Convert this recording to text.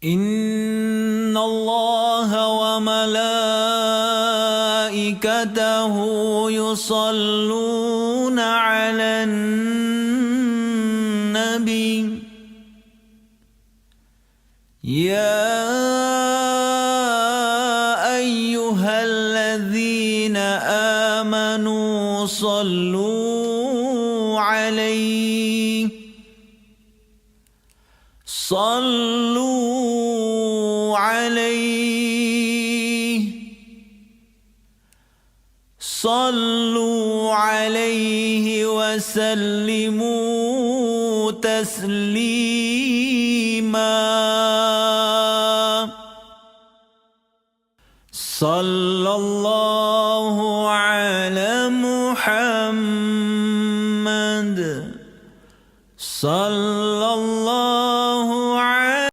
إن الله وملائكته يصلون على النبي يا أيها الذين آمنوا صلوا عليه وسلموا تسليما صلى الله على محمد صلى